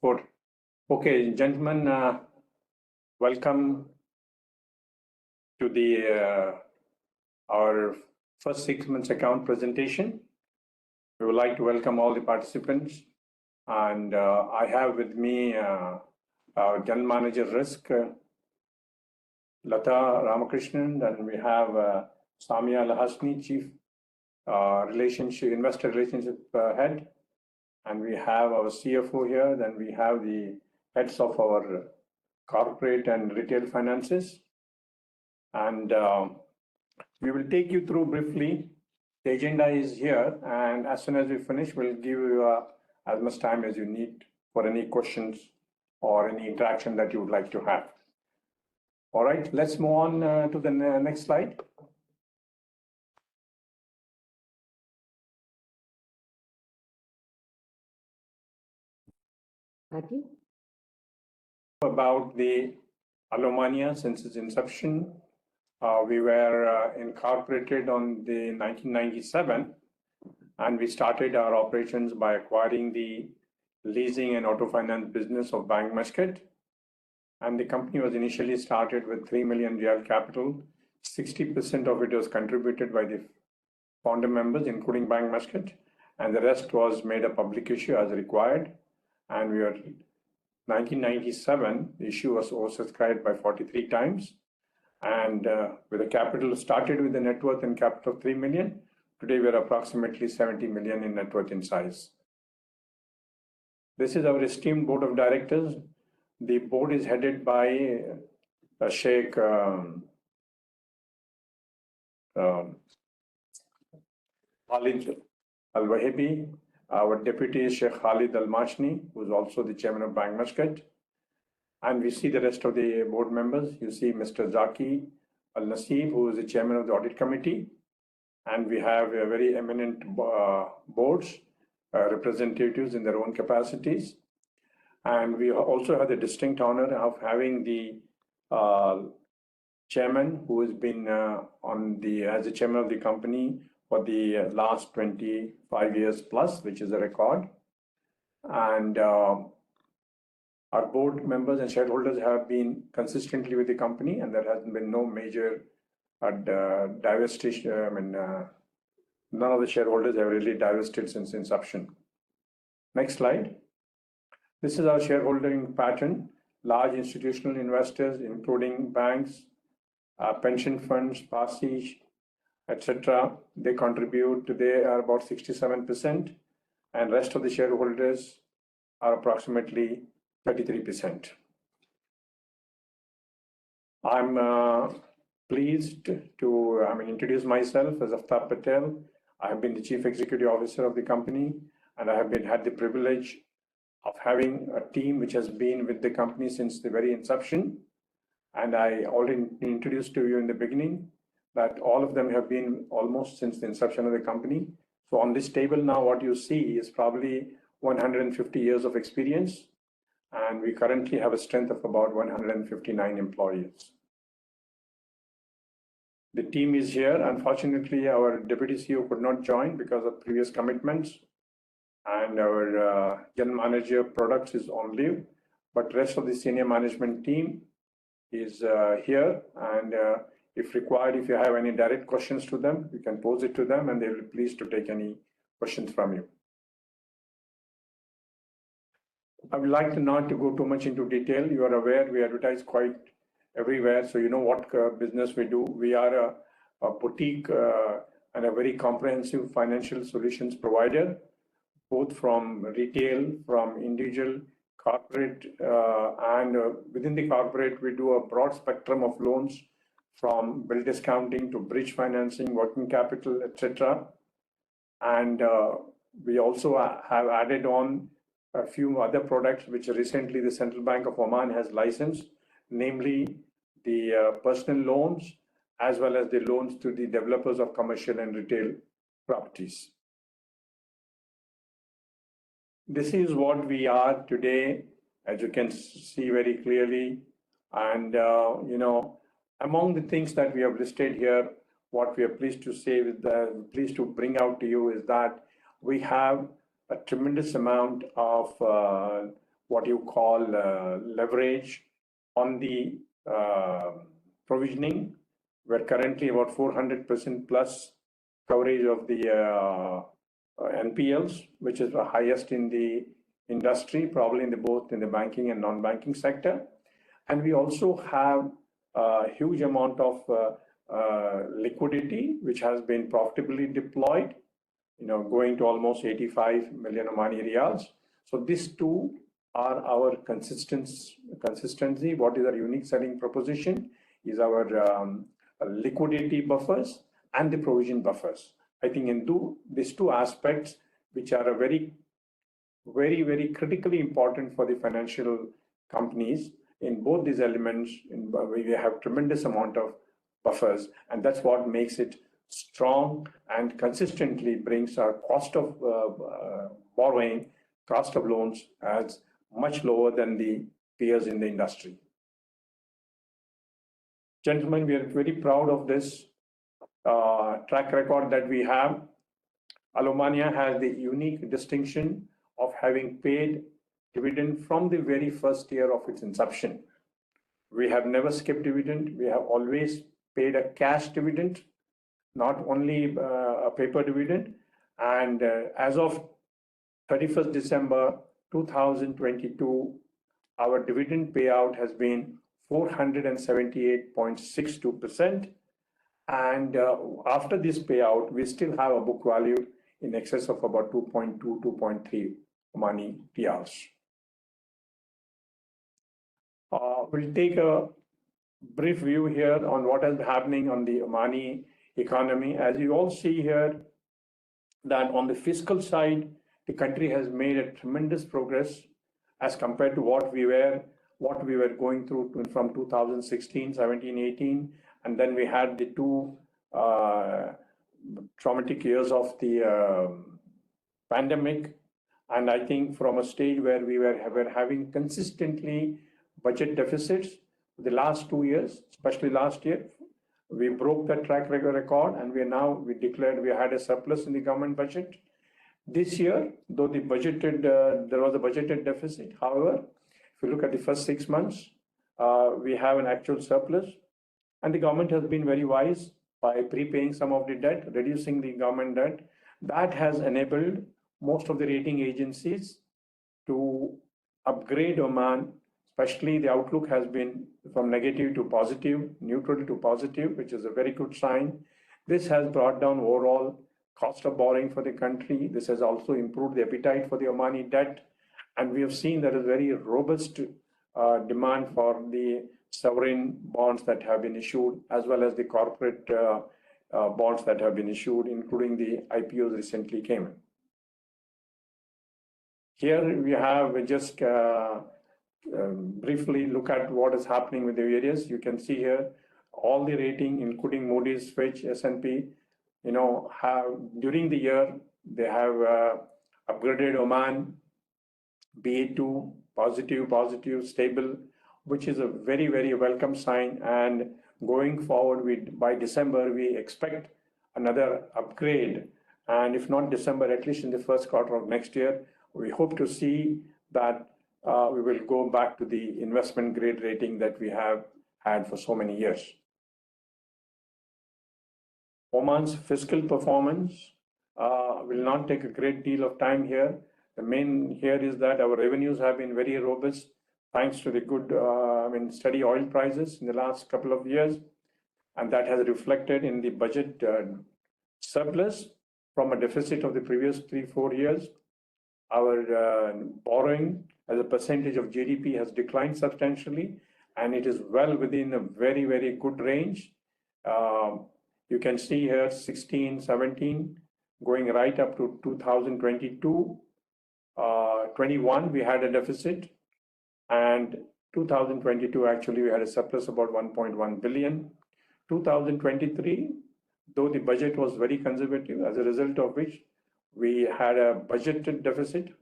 Good. Okay, gentlemen, welcome to our first 6 months account presentation. We would like to welcome all the participants, and I have with me our General Manager Risk, Lata Ramakrishnan, and we have Samia Lahasni, Chief Investor Relationship Head, and we have our CFO here. Then we have the heads of our corporate and retail finances, and we will take you through briefly. The agenda is here, and as soon as we finish, we'll give you as much time as you need for any questions or any interaction that you would like to have. All right, let's move on to the next slide. Thank you. About the Alomania since its inception. We were incorporated on the 1997, and we started our operations by acquiring the leasing and auto finance business of Bank Muscat. And the company was initially started with 3 million real capital. 60% of it was contributed by the founder members, including Bank Muscat, and the rest was made a public issue as required. And we were 1997, the issue was oversubscribed by 43 times. And with a capital started with a net worth and capital of 3 million, today we're approximately 70 million in net worth in size. This is our esteemed board of directors. The board is headed by Sheikh Khalid Al-Wahibi. Our deputy is Sheikh Khalid Al-Mashni, who is also the chairman of Bank Muscat. And we see the rest of the board members. You see Mr. Zaki Al-Nasib, who is the chairman of the audit committee. And we have a very eminent boards, representatives in their own capacities. And we also have the distinct honor of having the chairman, who has been as the chairman of the company for the last 25 years plus, which is a record. And our board members and shareholders have been consistently with the company, and there has been no major divestiture. None of the shareholders have really divested since inception. Next slide. This is our shareholding pattern. Large institutional investors, including banks, pension funds, PASI, etc. They contribute. They are about 67%, and rest of the shareholders are approximately 33%. I'm pleased to introduce myself as Aftab Patel. I have been the Chief Executive Officer of the company, and I have had the privilege of having a team which has been with the company since the very inception. And I already introduced to you in the beginning that all of them have been almost since the inception of the company. So on this table now, what you see is probably 150 years of experience. And we currently have a strength of about 159 employees. The team is here. Unfortunately, our deputy CEO could not join because of previous commitments. And our general manager of products is on leave. But rest of the senior management team is here. And if required, if you have any direct questions to them, you can pose it to them, and they will be pleased to take any questions from you. I would like not to go too much into detail. You are aware we advertise quite everywhere, so you know what business we do. We are a boutique and a very comprehensive financial solutions provider, both from retail, from individual, corporate, and within the corporate, we do a broad spectrum of loans from bill discounting to bridge financing, working capital, etc. And we also have added on a few other products which recently the Central Bank of Oman has licensed, namely the personal loans, as well as the loans to the developers of commercial and retail properties. This is what we are today, as you can see very clearly. And, among the things that we have listed here, what we are pleased to say, pleased to bring out to you is that we have a tremendous amount of what you call leverage on the provisioning. We're currently about 400% plus coverage of the NPLs, which is the highest in the industry, probably in both in the banking and non-banking sector. And we also have a huge amount of liquidity, which has been profitably deployed, going to almost 85 million Omani riyals. So these two are our consistency. What is our unique selling proposition is our liquidity buffers and the provision buffers. I think in these two aspects, which are very, very critically important for the financial companies, in both these elements, we have tremendous amount of buffers, and that's what makes it strong and consistently brings our cost of borrowing, cost of loans as much lower than the peers in the industry. Gentlemen, we are very proud of this track record that we have. Al Omania has the unique distinction of having paid dividend from the very first year of its inception. We have never skipped dividend. We have always paid a cash dividend, not only a paper dividend. And as of 31st December 2022, our dividend payout has been 478.62%. And after this payout, we still have a book value in excess of about 2.2, 2.3 Omani riyals. We'll take a brief view here on what is happening on the Omani economy. As you all see here, that on the fiscal side, the country has made a tremendous progress as compared to what we were going through from 2016, 17, 18, and then we had the two traumatic years of the pandemic. And I think from a stage where we were having consistently budget deficits, the last 2 years, especially last year, we broke the track record, and we declared we had a surplus in the government budget. This year, though there was a budgeted deficit, however, if you look at the first 6 months, we have an actual surplus, and the government has been very wise by prepaying some of the debt, reducing the government debt. That has enabled most of the rating agencies to upgrade Oman. Especially the outlook has been from negative to positive, neutral to positive, which is a very good sign. This has brought down overall cost of borrowing for the country. This has also improved the appetite for the Omani debt. And we have seen there is very robust demand for the sovereign bonds that have been issued, as well as the corporate bonds that have been issued, including the IPOs recently came in. Here we have just briefly look at what is happening with the areas. You can see here all the rating, including Moody's, Fitch, S&P, have during the year they have upgraded Oman BA2 positive, stable, which is a very, very welcome sign. And going forward, by December, we expect another upgrade. And if not December, at least in the first quarter of next year, we hope to see that we will go back to the investment grade rating that we have had for so many years. Oman's fiscal performance will not take a great deal of time here. The main here is that our revenues have been very robust thanks to the good, steady oil prices in the last couple of years. And that has reflected in the budget surplus from a deficit of the previous 3-4 years. Our borrowing as a percentage of GDP has declined substantially, and it is well within a very, very good range. You can see here 16, 17, going right up to 2022. 21, we had a deficit, and 2022, actually, we had a surplus about 1.1 billion. 2023, though the budget was very conservative, as a result of which we had a budgeted deficit.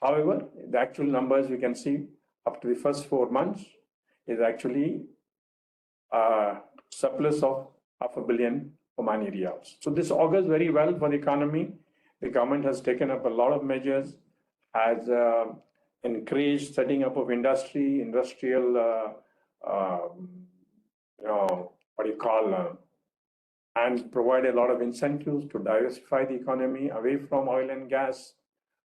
However, the actual numbers we can see up to the first 4 months is actually a surplus of 500 million Omani riyals. So this augurs very well for the economy. The government has taken up a lot of measures, has encourage setting up of industrial, what do you call, and provide a lot of incentives to diversify the economy away from oil and gas,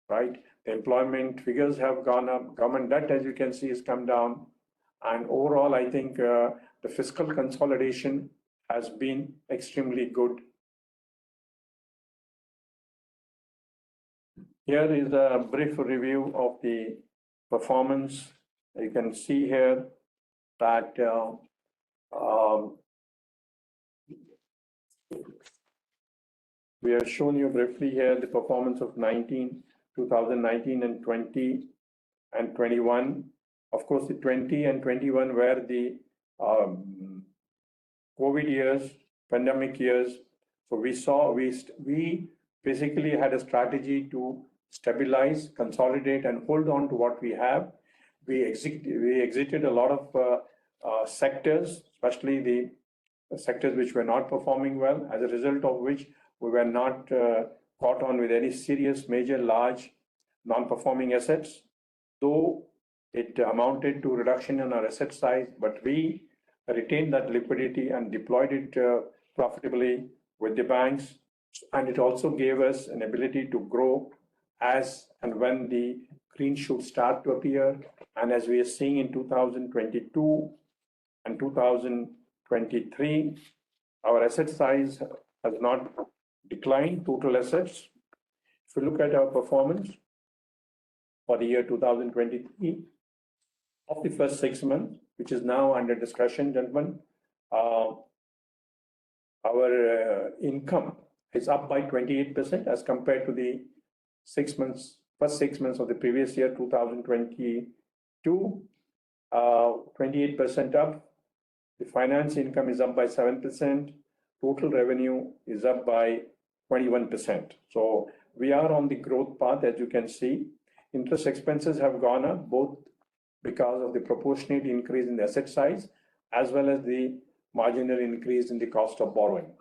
right? The employment figures have gone up. Government debt, as you can see, has come down. And overall, I think the fiscal consolidation has been extremely good. Here is a brief review of the performance. You can see here that we have shown you briefly here the performance of 2019 and 20 and 21. Of course, the 20 and 21 were the COVID years, pandemic years. So we basically had a strategy to stabilize, consolidate, and hold on to what we have. We exited a lot of sectors, especially the sectors which were not performing well, as a result of which we were not caught on with any serious, major, large, non-performing assets, though it amounted to reduction in our asset size, but we retained that liquidity and deployed it profitably with the banks. And it also gave us an ability to grow as and when the green shoots start to appear. And as we are seeing in 2022 and 2023, our asset size has not declined, total assets. If you look at our performance for the year 2023, of the first 6 months, which is now under discussion, gentlemen, our income is up by 28% as compared to the first 6 months of the previous year, 2022, 28% up. The finance income is up by 7%. Total revenue is up by 21%. So we are on the growth path, as you can see. Interest expenses have gone up, both because of the proportionate increase in the asset size, as well as the marginal increase in the cost of borrowing.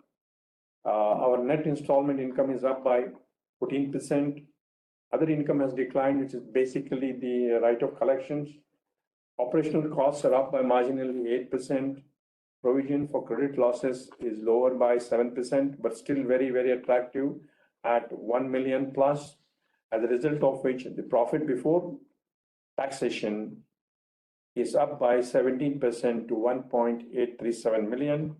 Our net installment income is up by 14%. Other income has declined, which is basically the right of collections. Operational costs are up by marginally 8%. Provision for credit losses is lower by 7%, but still very, very attractive at 1 million plus, as a result of which the profit before taxation is up by 17% to 1.837 million.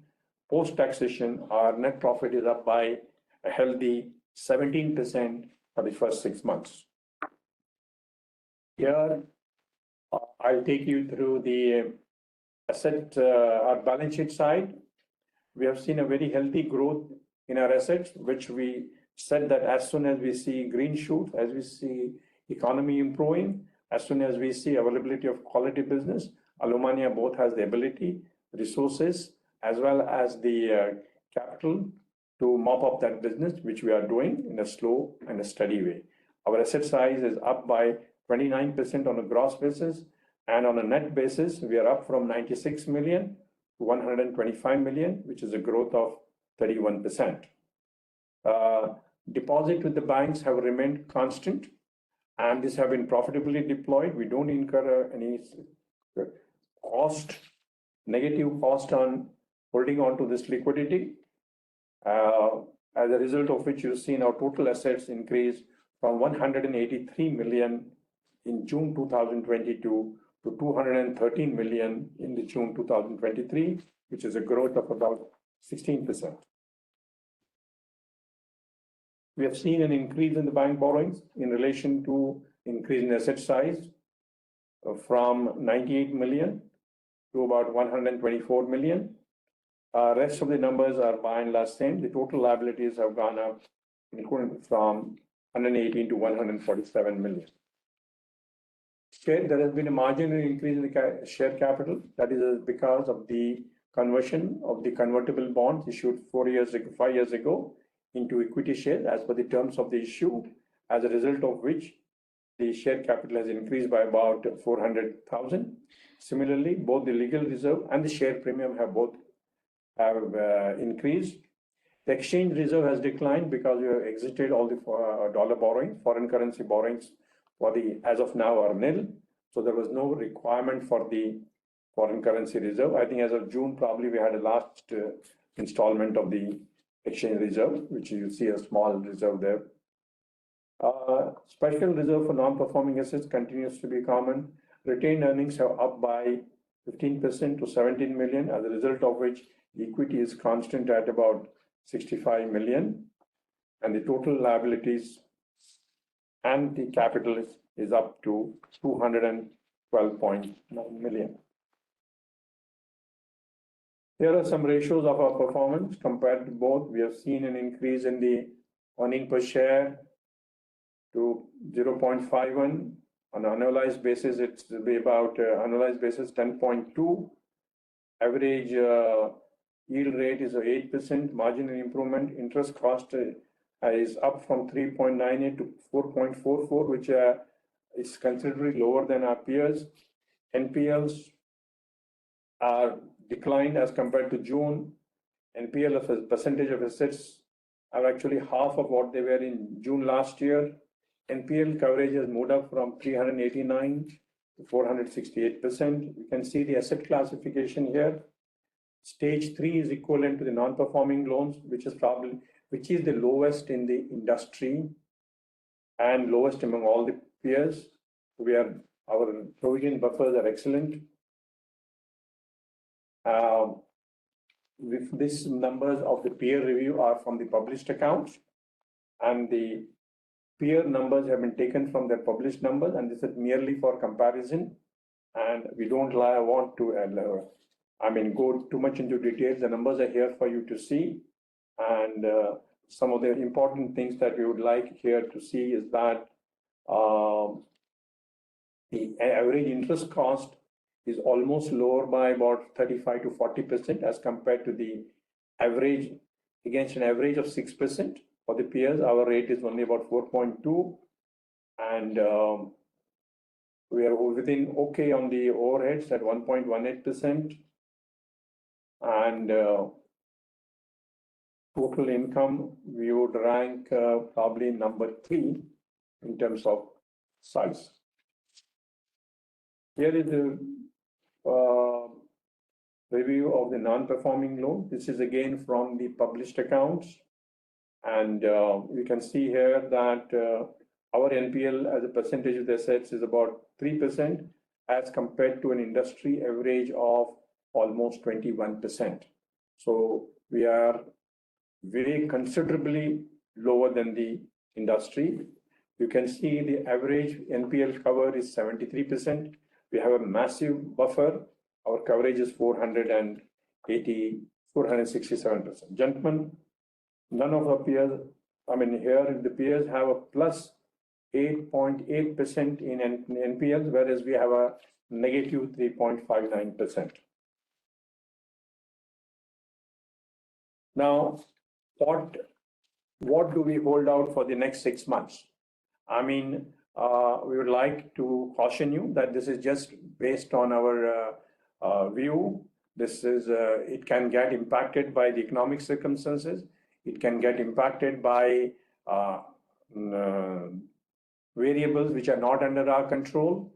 Post taxation, our net profit is up by a healthy 17% for the first 6 months. Here, I'll take you through the our balance sheet side. We have seen a very healthy growth in our assets, which we said that as soon as we see green shoots, as we see economy improving, as soon as we see availability of quality business, Alumania both has the ability, resources, as well as the capital to mop up that business, which we are doing in a slow and a steady way. Our asset size is up by 29% on a gross basis, and on a net basis, we are up from 96 million to 125 million, which is a growth of 31%. Deposit with the banks have remained constant, and these have been profitably deployed. We don't incur any negative cost on holding on to this liquidity, as a result of which you've seen our total assets increase from 183 million in June 2022 to 213 million in the June 2023, which is a growth of about 16%. We have seen an increase in the bank borrowings in relation to increase in asset size from 98 million to about 124 million. Rest of the numbers are by and large same. The total liabilities have gone up from 118 to 147 million. There has been a marginal increase in the share capital. That is because of the conversion of the convertible bonds issued 5 years ago into equity shares as per the terms of the issue, as a result of which the share capital has increased by about 400,000. Similarly, both the legal reserve and the share premium have increased. The exchange reserve has declined because we have exited all the dollar borrowing, foreign currency borrowings for the, as of now, are nil. So there was no requirement for the foreign currency reserve. I think as of June, probably we had a last installment of the exchange reserve, which you see a small reserve there. Special reserve for non-performing assets continues to be common. Retained earnings are up by 15% to 17 million, as a result of which equity is constant at about 65 million, and the total liabilities and the capital is up to 212.9 million. Here are some ratios of our performance compared to both. We have seen an increase in the earning per share to 0.51. On an annualized basis, it's be about annualized basis 10.2. Average yield rate is 8%. Marginal improvement. Interest cost is up from 3.98 to 4.44, which is considerably lower than our peers. NPLs are declined as compared to June. NPL as a percentage of assets are actually half of what they were in June last year. NPL coverage has moved up from 389 to 468%. You can see the asset classification here. Stage 3 is equivalent to the non-performing loans, which is the lowest in the industry and lowest among all the peers. Our provision buffers are excellent. These numbers of the peer review are from the published accounts, and the peer numbers have been taken from their published numbers, and this is merely for comparison. And we don't want to go too much into details. The numbers are here for you to see. And some of the important things that we would like here to see is that the average interest cost is almost lower by about 35 to 40% as compared to the average, against an average of 6% for the peers. Our rate is only about 4.2, and we are within okay on the overheads at 1.18%, and total income we would rank probably number 3 in terms of size. Here is the review of the non-performing loan. This is again from the published accounts, and you can see here that our NPL as a percentage of the assets is about 3% as compared to an industry average of almost 21%. So we are very considerably lower than the industry. You can see the average NPL cover is 73%. We have a massive buffer. Our coverage is 467%. Gentlemen, none of our peers, here the peers have a plus 8.8% in NPLs, whereas we have a negative 3.59%. Now, what do we hold out for the next 6 months? We would like to caution you that this is just based on our view. This is it can get impacted by the economic circumstances. It can get impacted by variables which are not under our control,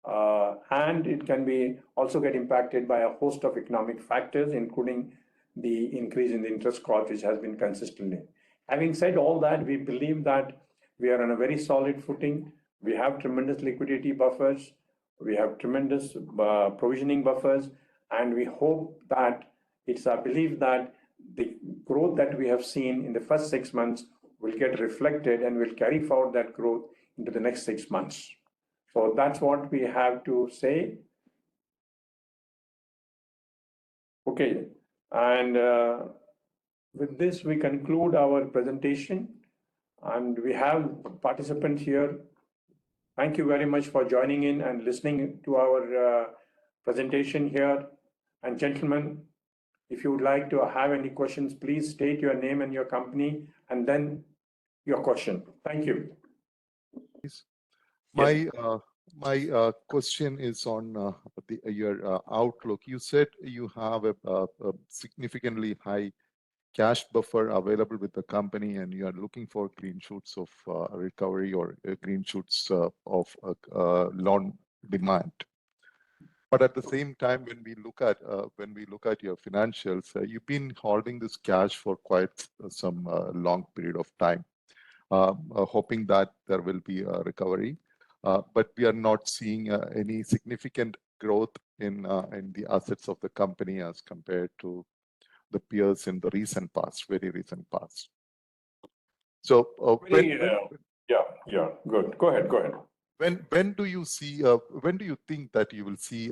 and it can be also get impacted by a host of economic factors, including the increase in the interest cost, which has been consistently. Having said all that, we believe that we are on a very solid footing. We have tremendous liquidity buffers. We have tremendous provisioning buffers, and we hope that it's our belief that the growth that we have seen in the first 6 months will get reflected and will carry forward that growth into the next 6 months. So that's what we have to say. Okay, and with this we conclude our presentation, and we have participants here. Thank you very much for joining in and listening to our presentation here. And gentlemen, if you would like to have any questions, please state your name and your company and then your question. Thank you. My question is on your outlook. You said you have a significantly high cash buffer available with the company and you are looking for green shoots of recovery or green shoots of loan demand. But at the same time, when we look at your financials, you've been holding this cash for quite some long period of time, hoping that there will be a recovery. But we are not seeing any significant growth in the assets of the company as compared to the peers in the recent past, very recent past. So yeah, good. Go ahead. When do you see? When do you think that you will see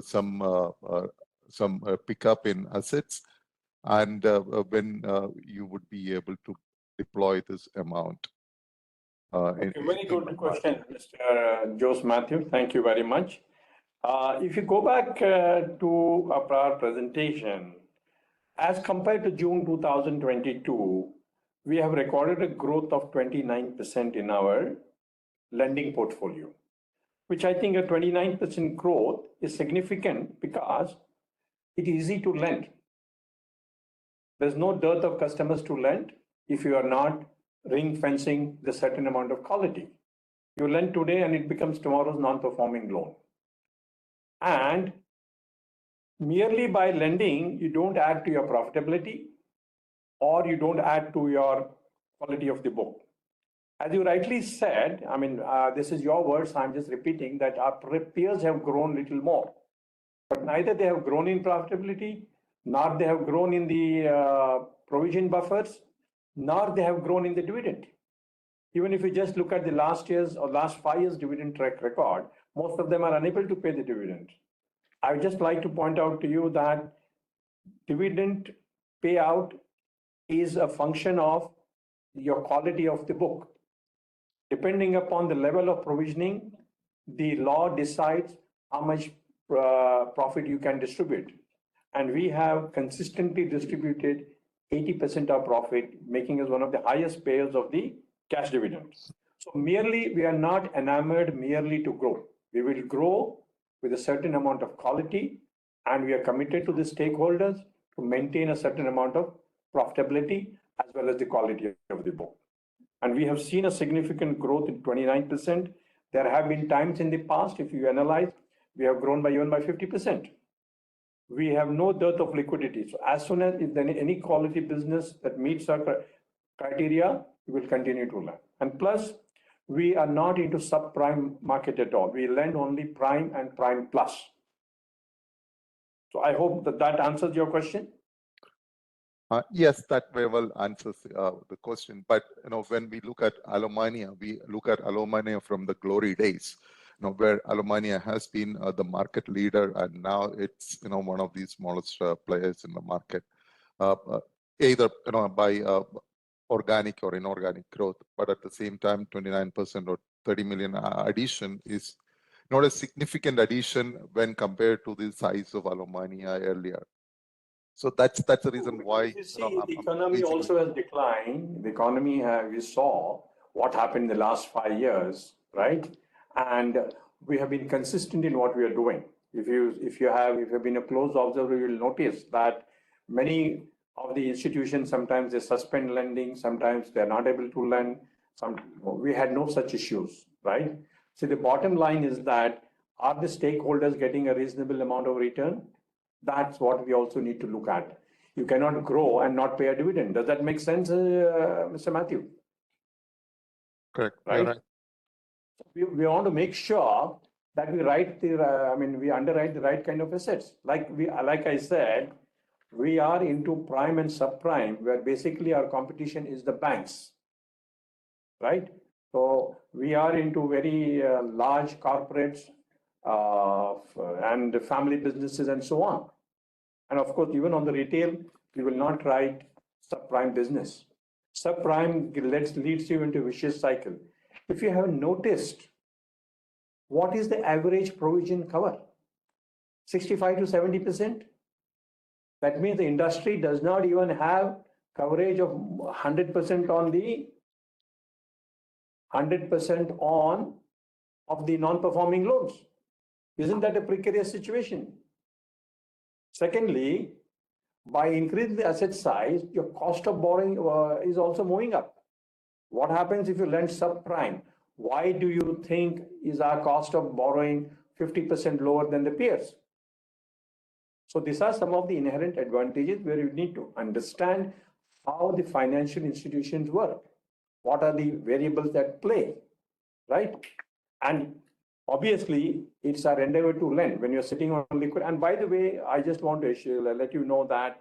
some pickup in assets, and when you would be able to deploy this amount? Okay, very good question, Mr. Jose Matthew. Thank you very much. If you go back to our prior presentation, as compared to June 2022, we have recorded a growth of 29% in our lending portfolio, which I think a 29% growth is significant because it's easy to lend. There's no dearth of customers to lend if you are not ring fencing the certain amount of quality. You lend today and it becomes tomorrow's non-performing loan. And merely by lending, you don't add to your profitability or you don't add to your quality of the book. As you rightly said, I mean, this is your words, I'm just repeating that our peers have grown little more, but neither they have grown in profitability, nor they have grown in the provision buffers, nor they have grown in the dividend. Even if you just look at the last year's or last 5 years dividend track record, most of them are unable to pay the dividend. I would just like to point out to you that dividend payout is a function of your quality of the book. Depending upon the level of provisioning, the law decides how much profit you can distribute. And we have consistently distributed 80% of profit, making us one of the highest payers of the cash dividends. So merely, we are not enamored merely to grow. We will grow with a certain amount of quality, and we are committed to the stakeholders to maintain a certain amount of profitability as well as the quality of the book. And we have seen a significant growth in 29%. There have been times in the past, if you analyze, we have grown by even by 50%. We have no dearth of liquidity. So as soon as if there any quality business that meets our criteria, we will continue to lend. And plus, we are not into subprime market at all. We lend only prime and prime plus. So I hope that that answers your question. Yes, that very well answers the question. But when we look at Alumania, we look at Alumania from the glory days, where Alumania has been the market leader, and now it's one of the smallest players in the market, either by organic or inorganic growth. But at the same time, 29% or 30 million addition is not a significant addition when compared to the size of Alumania earlier. So that's the reason why. You see, the economy also has declined. The economy, we saw what happened in the last 5 years, right? And we have been consistent in what we are doing. If you have been a close observer, you will notice that many of the institutions, sometimes they suspend lending, sometimes they're not able to lend. We had no such issues, right? So the bottom line is that, are the stakeholders getting a reasonable amount of return? That's what we also need to look at. You cannot grow and not pay a dividend. Does that make sense, Mr. Matthew? Correct. Right? Right. We want to make sure that we we underwrite the right kind of assets. Like I said, we are into prime and subprime, where basically our competition is the banks, right? So we are into very large corporates and family businesses and so on. And of course, even on the retail, we will not write subprime business. Subprime leads you into a vicious cycle. If you have noticed, what is the average provision cover? 65 to 70%. That means the industry does not even have coverage of 100% on the 100% on of the non-performing loans. Isn't that a precarious situation? Secondly, by increasing the asset size, your cost of borrowing is also moving up. What happens if you lend subprime? Why do you think is our cost of borrowing 50% lower than the peers? So these are some of the inherent advantages where you need to understand how the financial institutions work. What are the variables at play, right? And obviously, it's our endeavor to lend when you're sitting on liquid. And by the way, I just want to let you know that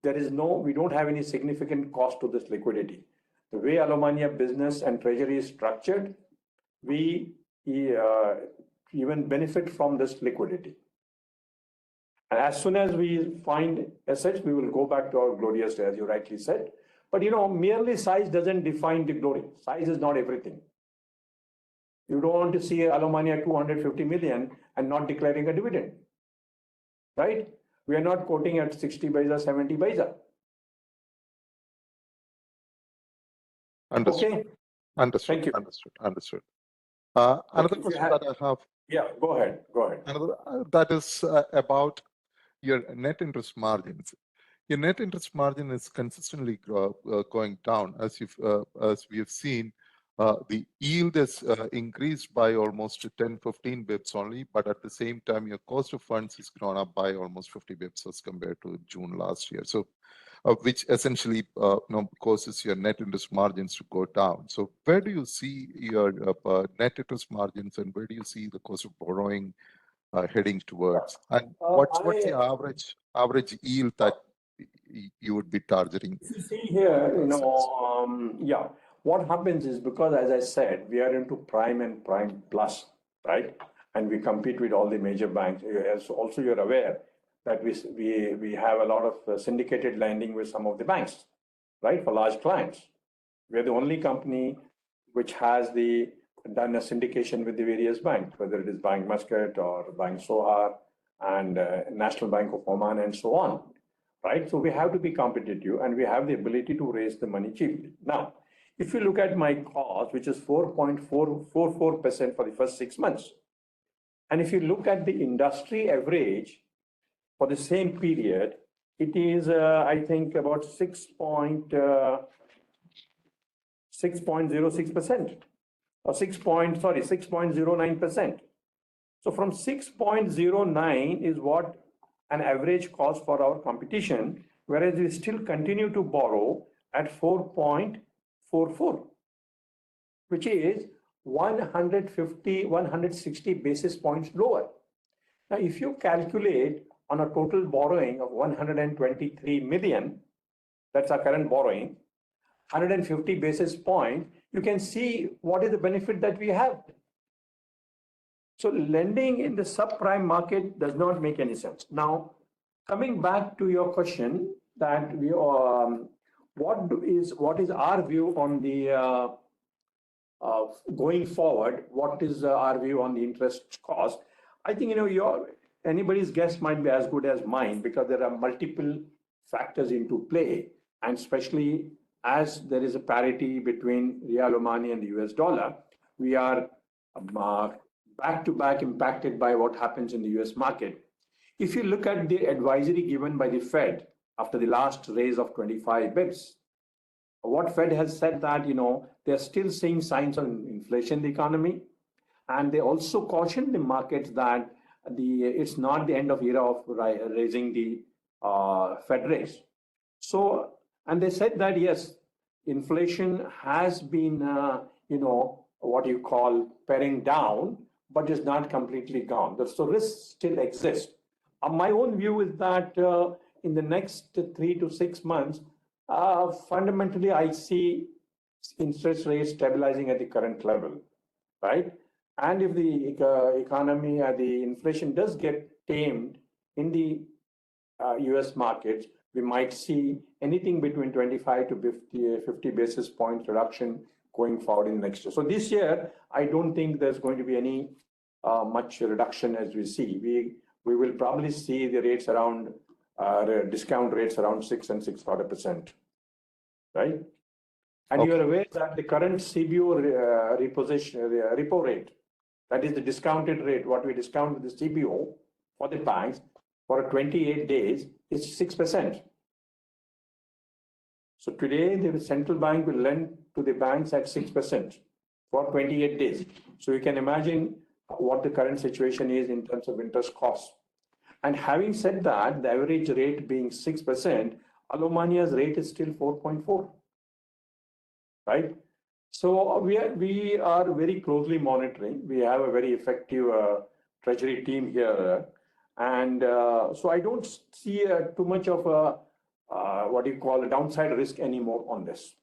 we don't have any significant cost to this liquidity. The way Alomania business and treasury is structured, we even benefit from this liquidity. And as soon as we find assets, we will go back to our glorious day, as you rightly said. But merely size doesn't define the glory. Size is not everything. You don't want to see Alomania 250 million and not declaring a dividend, right? We are not quoting at 60 paisa, 70 paisa. Understood. Okay. Understood. Thank you. Understood. Another question that I have. Yeah, go ahead. Another that is about your net interest margins. Your net interest margin is consistently going down, as we have seen. The yield is increased by almost 10-15 bips only, but at the same time, your cost of funds has grown up by almost 50 bips as compared to June last year. So, which essentially causes your net interest margins to go down. So, where do you see your net interest margins, and where do you see the cost of borrowing heading towards? And what's the average yield that you would be targeting? If you see here, what happens is, because as I said, we are into prime and prime plus, right? And we compete with all the major banks. As also you're aware that we have a lot of syndicated lending with some of the banks, right? For large clients. We're the only company which has done a syndication with the various banks, whether it is Bank Muscat or Bank Sohar and National Bank of Oman and so on, right? So we have to be competitive and we have the ability to raise the money cheaply. Now, if you look at my cost, which is 4.44% for the first 6 months, and if you look at the industry average for the same period, it is, I think, about 6.06% or 6.09%. So from 6.09 is what an average cost for our competition, whereas we still continue to borrow at 4.44, which is 160 basis points lower. Now, if you calculate on a total borrowing of 123 million, that's our current borrowing, 150 basis points, you can see what is the benefit that we have. So lending in the subprime market does not make any sense. Now, coming back to your question, that what is our view on the going forward? What is our view on the interest cost? I think anybody's guess might be as good as mine, because there are multiple factors into play, and especially as there is a parity between Real Omani and the US dollar, we are back-to-back impacted by what happens in the US market. If you look at the advisory given by the Fed after the last raise of 25 bips, what Fed has said that, they're still seeing signs of inflation in the economy. And they also cautioned the markets that it's not the end of era of raising the Fed rates. So, and they said that, yes, inflation has been, what you call paring down, but is not completely gone. So risks still exist. My own view is that in the next 3 to 6 months, fundamentally, I see interest rates stabilizing at the current level, right? And if the economy, the inflation does get tamed in the US markets, we might see anything between 25 to 50 basis points reduction going forward in next year. So this year, I don't think there's going to be any much reduction as we see. We will probably see the rates around, discount rates around 6 and 6.25%, right? And you are aware that the current CBO repo rate, that is the discounted rate, what we discount with the CBO for the banks for 28 days, is 6%. So today, the central bank will lend to the banks at 6% for 28 days. So you can imagine what the current situation is in terms of interest costs. And having said that, the average rate being 6%, Alomania's rate is still 4.4, right? So we are very closely monitoring. We have a very effective treasury team here. And so I don't see too much of a, what do you call, a downside risk anymore on this.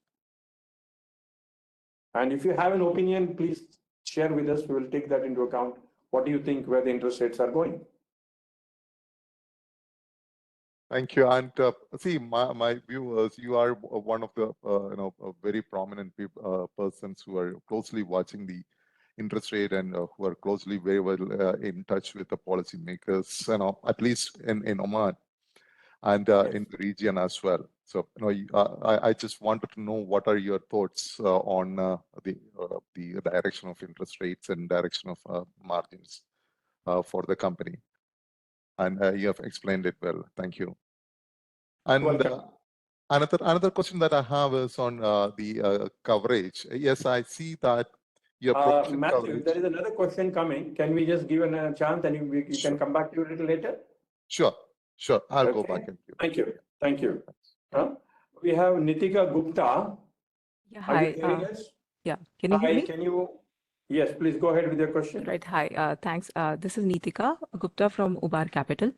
And if you have an opinion, please share with us. We will take that into account. What do you think where the interest rates are going? Thank you. And see, my view is you are one of the very prominent persons who are closely watching the interest rate and who are closely very well in touch with the policymakers, at least in Oman and Yes. in the region as well. So I just wanted to know what are your thoughts on the direction of interest rates and direction of margins for the company. And you have explained it well. Thank you. And Welcome. another question that I have is on the coverage. Yes, I see that your provision Matthew, coverage. there is another question coming. Can we just give a chance and you can come back to it a little later? Sure. I'll go Okay. back and give. Thank you. We have Nitika Gupta. Yeah, Are you hi. hearing us? Yeah, can you hear me? Can you? Yes, please go ahead with your question. Right. Hi. Thanks. This is Nitika Gupta from Ubar Capital.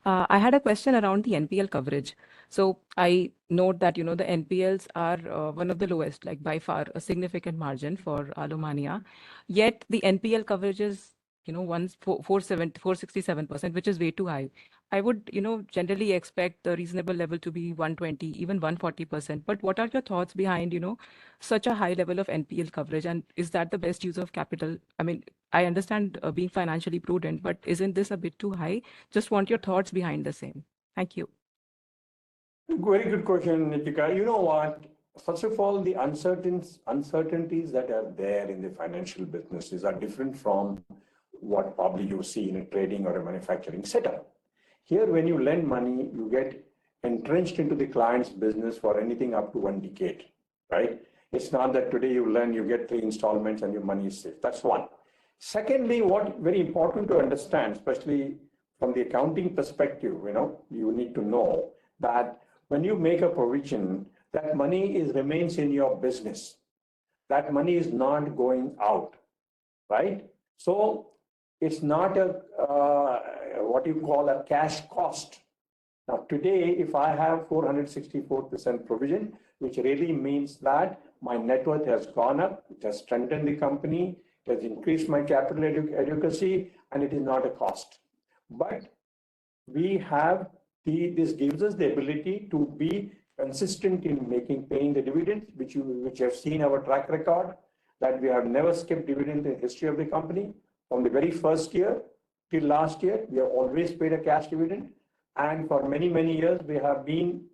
I had a question around the NPL coverage. So I note that, the NPLs are one of the lowest, like by far a significant margin for Alomania. Yet the NPL coverage is, 467%, which is way too high. I would, generally expect the reasonable level to be 120, even 140%. But what are your thoughts behind, such a high level of NPL coverage? And is that the best use of capital? I mean, I understand being financially prudent, but isn't this a bit too high? Just want your thoughts behind the same. Thank you. Very good question, Nitika. You know what? First of all, the uncertainties that are there in the financial businesses are different from what probably you see in a trading or a manufacturing setup. Here, when you lend money, you get entrenched into the client's business for anything up to 1 decade, right? It's not that today you lend, you get 3 installments and your money is safe. That's one. Secondly, what very important to understand, especially from the accounting perspective, you need to know that when you make a provision, that money remains in your business. That money is not going out, right? So it's not a what you call a cash cost. Now today, if I have 464% provision, which really means that my net worth has gone up, it has strengthened the company, it has increased my capital adequacy, and it is not a cost. But we have this gives us the ability to be consistent in paying the dividends, which you have seen our track record, that we have never skipped dividend in the history of the company. From the very first year till last year, we have always paid a cash dividend. And for many, many years, we have been,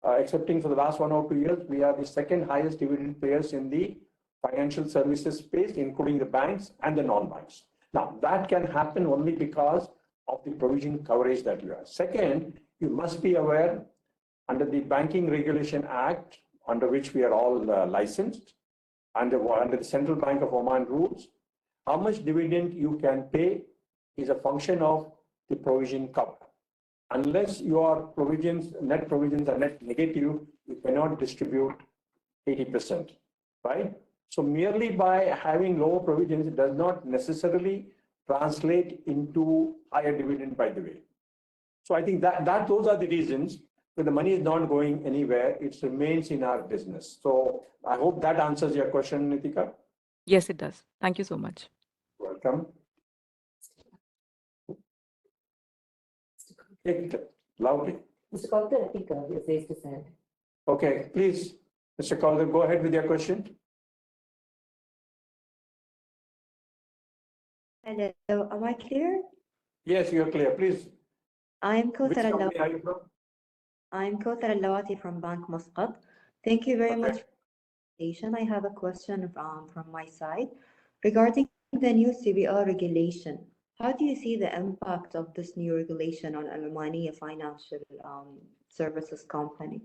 excepting for the last 1 or 2 years, we are the second highest dividend payers in the financial services space, including the banks and the non-banks. Now, that can happen only because of the provision coverage that you have. Second, you must be aware under the Banking Regulation Act, under which we are all licensed, under the Central Bank of Oman rules, how much dividend you can pay is a function of the provision cover. Unless your net provisions are net negative, you cannot distribute 80%, right? So merely by having lower provisions, it does not necessarily translate into higher dividend, by the way. So I think that those are the reasons. When the money is not going anywhere, it remains in our business. So I hope that answers your question, Nitika. Yes, it does. Thank you so much. Welcome. Loudly. Mr. Calder, I think you raised his hand. Okay, please, Mr. Calder, go ahead with your question. Hello, am I clear? Yes, you are clear. Please. I'm Which Kauthar company are you from? Al-Lawati from Bank Muscat. Thank you very Okay. much for the presentation. I have a question from my side regarding the new CBR regulation. How do you see the impact of this new regulation on Al Omaniya Financial Services Company?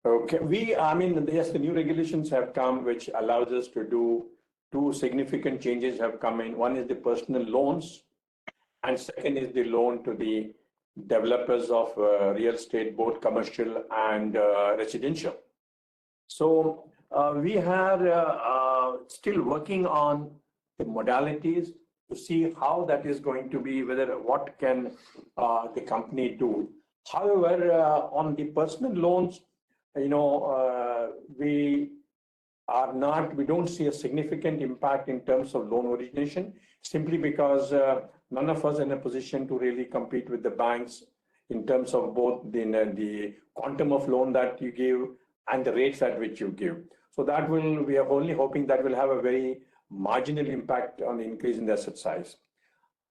Okay, I mean, yes, the new regulations have come, which allows us to do two significant changes have come in. One is the personal loans, and second is the loan to the developers of real estate, both commercial and residential. So we are still working on the modalities to see how that is going to be, what can the company do. However, on the personal loans, we don't see a significant impact in terms of loan origination, simply because none of us are in a position to really compete with the banks in terms of both the quantum of loan that you give and the rates at which you give. So we are only hoping that will have a very marginal impact on the increase in the asset size.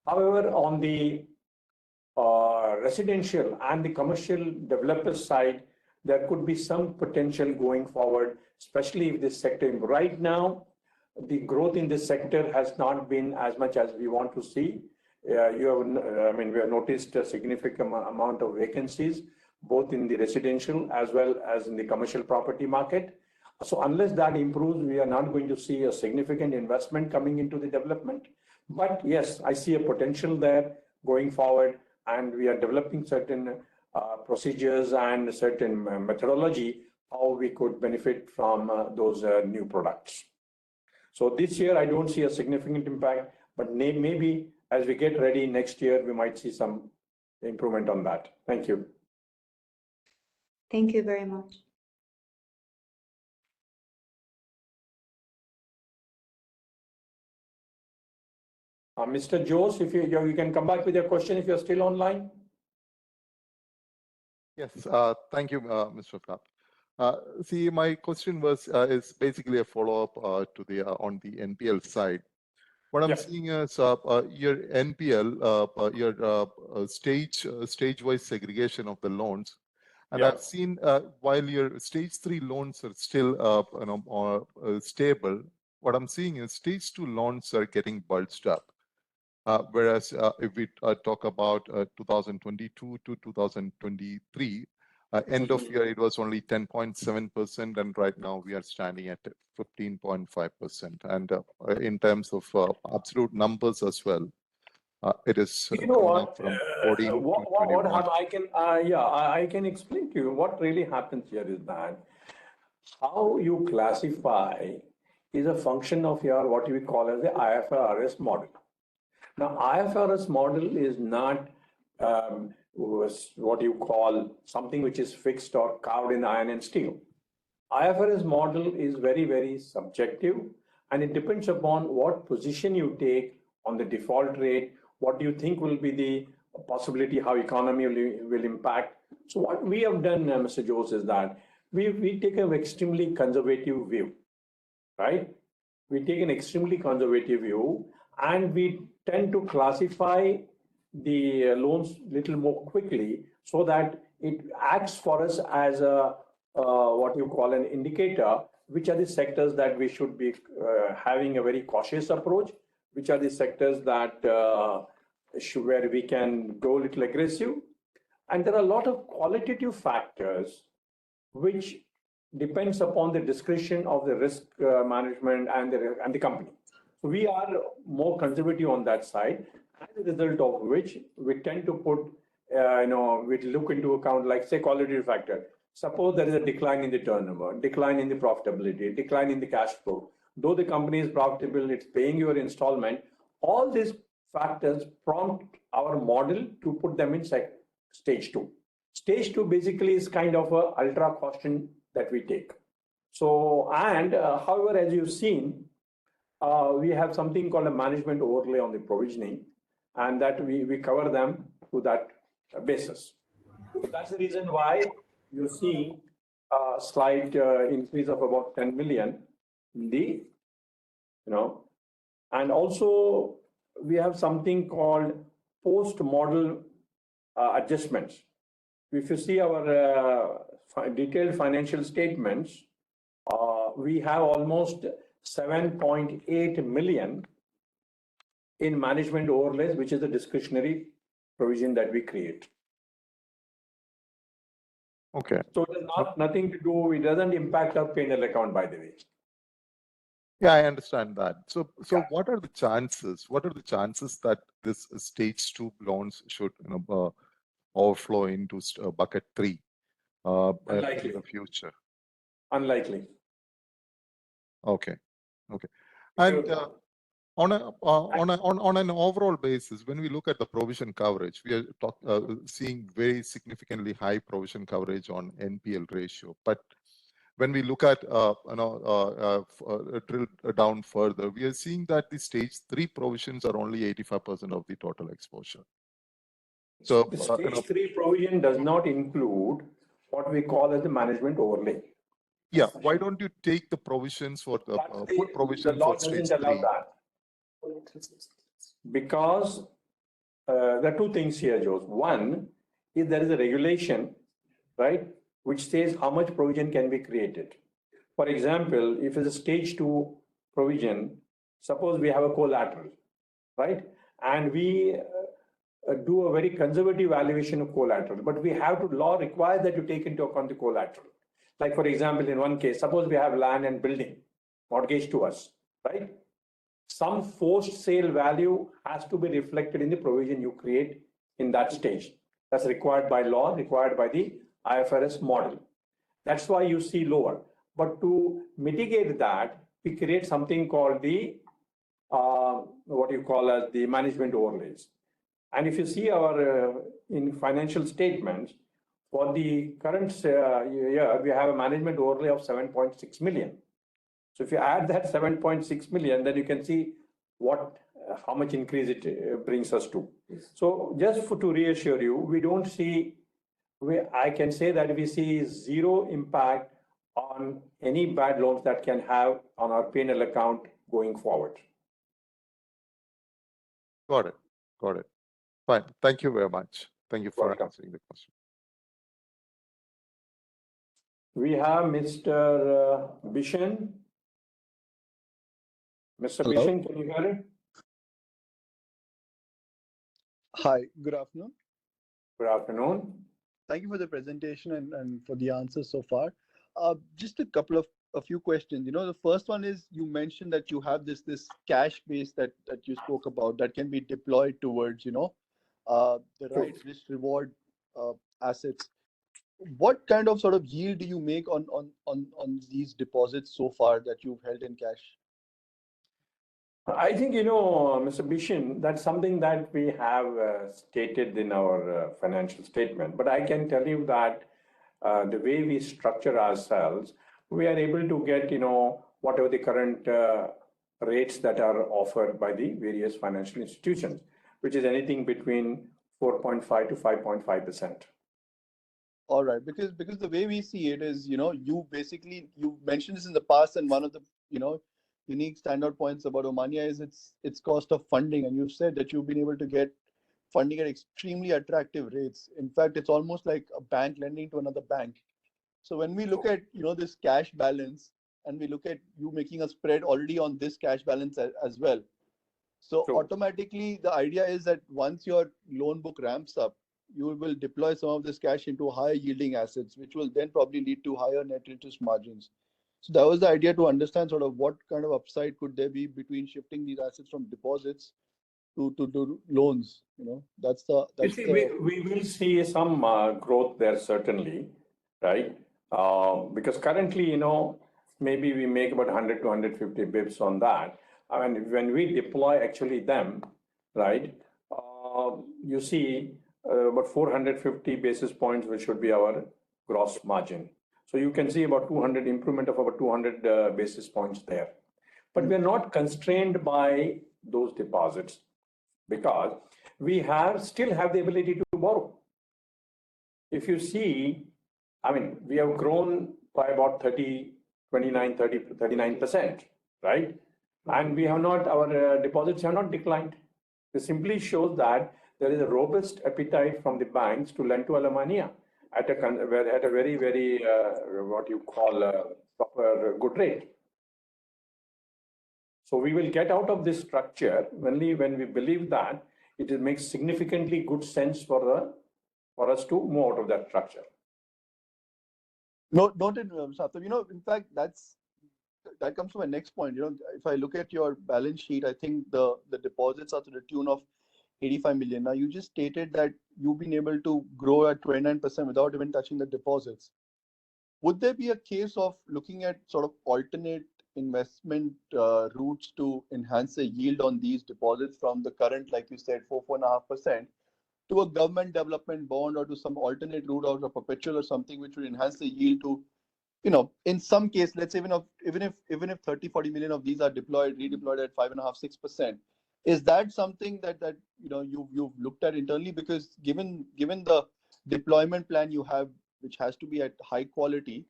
However, on the residential and the commercial developer side, there could be some potential going forward, especially if this sector. Right now, the growth in this sector has not been as much as we want to see. We have noticed a significant amount of vacancies, both in the residential as well as in the commercial property market. So unless that improves, we are not going to see a significant investment coming into the development. But yes, I see a potential there going forward, and we are developing certain procedures and certain methodology how we could benefit from those new products. So this year, I don't see a significant impact, but maybe as we get ready next year, we might see some improvement on that. Thank you. Thank you very much. Mr. Jose, if you can come back with your question if you're still online. Yes, thank you, Mr. Kap. See, my question is basically a follow-up on the NPL side. What I'm seeing is your NPL, your stage-wise segregation of the loans, and I've seen while your stage 3 loans are still stable, what I'm seeing is stage 2 loans are getting bulged up. Whereas if we talk about 2022 to 2023, end of year, it was only 10.7%, and right now we are standing at 15.5%. And in terms of absolute numbers as well, it is gone up from 14 to 21. I can explain to you what really happens here is that how you classify is a function of your what we call as the IFRS model. Now, IFRS model is not what you call something which is fixed or carved in iron and steel. IFRS model is very, very subjective, and it depends upon what position you take on the default rate, what do you think will be the possibility, how economy will impact. So what we have done, Mr. Jose, is that we take an extremely conservative view, right? We take an extremely conservative view, and we tend to classify the loans a little more quickly so that it acts for us as a what you call an indicator, which are the sectors that we should be having a very cautious approach, which are the sectors that where we can go a little aggressive. And there are a lot of qualitative factors which depends upon the discretion of the risk management and the company. So we are more conservative on that side, as a result of which we tend to put, we look into account, like say qualitative factor. Suppose there is a decline in the turnover, decline in the profitability, decline in the cash flow. Though the company is profitable, it's paying your installment. All these factors prompt our model to put them in stage 2. Stage 2 basically is kind of a ultra caution that we take. So, and however, as you've seen, we have something called a management overlay on the provisioning, and that we cover them to that basis. So that's the reason why you see a slight increase of about 10 million in the, and also we have something called post-model adjustments. If you see our detailed financial statements, we have almost 7.8 million in management overlays, which is a discretionary provision that we create. Okay. So it has nothing to do, it doesn't impact our P&L account, by the way. Yeah, I understand that. So Yeah. what are the chances? What are the chances that this stage 2 loans should overflow into bucket 3 in Unlikely. the future? Unlikely. Okay. And on an overall basis, when we look at the provision coverage, we are seeing very significantly high provision coverage on NPL ratio. But when we look at drill down further, we are seeing that the stage 3 provisions are only 85% of the total exposure. So the stage 3 provision does not include what we call as the management overlay. Yeah, why don't you take the provisions for the full provision the law for stage doesn't allow 3? that. Because there are two things here, Jose. One is there is a regulation, right, which says how much provision can be created. For example, if it's a stage 2 provision, suppose we have a collateral, right, and we do a very conservative valuation of collateral, but we have to, law requires that you take into account the collateral. Like for example, in one case, suppose we have land and building mortgaged to us, right? Some forced sale value has to be reflected in the provision you create in that stage. That's required by law, required by the IFRS model. That's why you see lower. But to mitigate that, we create something called the, what you call as the management overlays. And if you see our in financial statements, for the current year, we have a management overlay of 7.6 million. So if you add that 7.6 million, then you can see what, how much increase it brings us to. So just to reassure you, we don't see, I can say that we see zero impact on any bad loans that can have on our P&L account going forward. Got it. Fine. Thank you very much. Thank you for answering the question. We have Mr. Bishan. Mr. Hello? Bishan, can you hear it? Hi, good afternoon. Good afternoon. Thank you for the presentation and for the answers so far. Just a few questions. The first one is you mentioned that you have this cash base that you spoke about that can be deployed towards, the right risk reward assets. What kind of sort of yield do you make on these deposits so far that you've held in cash? I think, Mr. Bishan, that's something that we have stated in our financial statement. But I can tell you that the way we structure ourselves, we are able to get, whatever the current rates that are offered by the various financial institutions, which is anything between 4.5 to 5.5%. All right, because the way we see it is, you mentioned this in the past, and one of the, unique standout points about Omania is its cost of funding. And you've said that you've been able to get funding at extremely attractive rates. In fact, it's almost like a bank lending to another bank. So when we look at, this cash balance, and we look at you making a spread already on this cash balance as well. So automatically, the idea is that once your loan book ramps up, you will deploy some of this cash into higher yielding assets, which will then probably lead to higher net interest margins. So that was the idea, to understand sort of what kind of upside could there be between shifting these assets from deposits to loans. That's the. We will see some growth there, certainly, right? Because currently, maybe we make about 100 to 150 bips on that. I mean, when we deploy actually them, right, you see about 450 basis points, which should be our gross margin. So you can see about 200 improvement of about 200 basis points there. But we're not constrained by those deposits because we still have the ability to borrow. If you see, I mean, we have grown by about 39%, right? And we have not, our deposits have not declined. This simply shows that there is a robust appetite from the banks to lend to Alemania at a very, very, what you call a proper good rate. So we will get out of this structure only when we believe that it makes significantly good sense for us to move out of that structure. Noted, Satham. In fact, that comes to my next point. If I look at your balance sheet, I think the deposits are to the tune of 85 million. Now, you just stated that you've been able to grow at 29% without even touching the deposits. Would there be a case of looking at sort of alternate investment routes to enhance the yield on these deposits from the current, like you said, 4.5%, to a government development bond or to some alternate route or a perpetual or something which would enhance the yield to, in some case, let's say even if 30-40 million of these are redeployed at 5.5%, 6%, is that something that you've looked at internally? Because given the deployment plan you have, which has to be at high quality,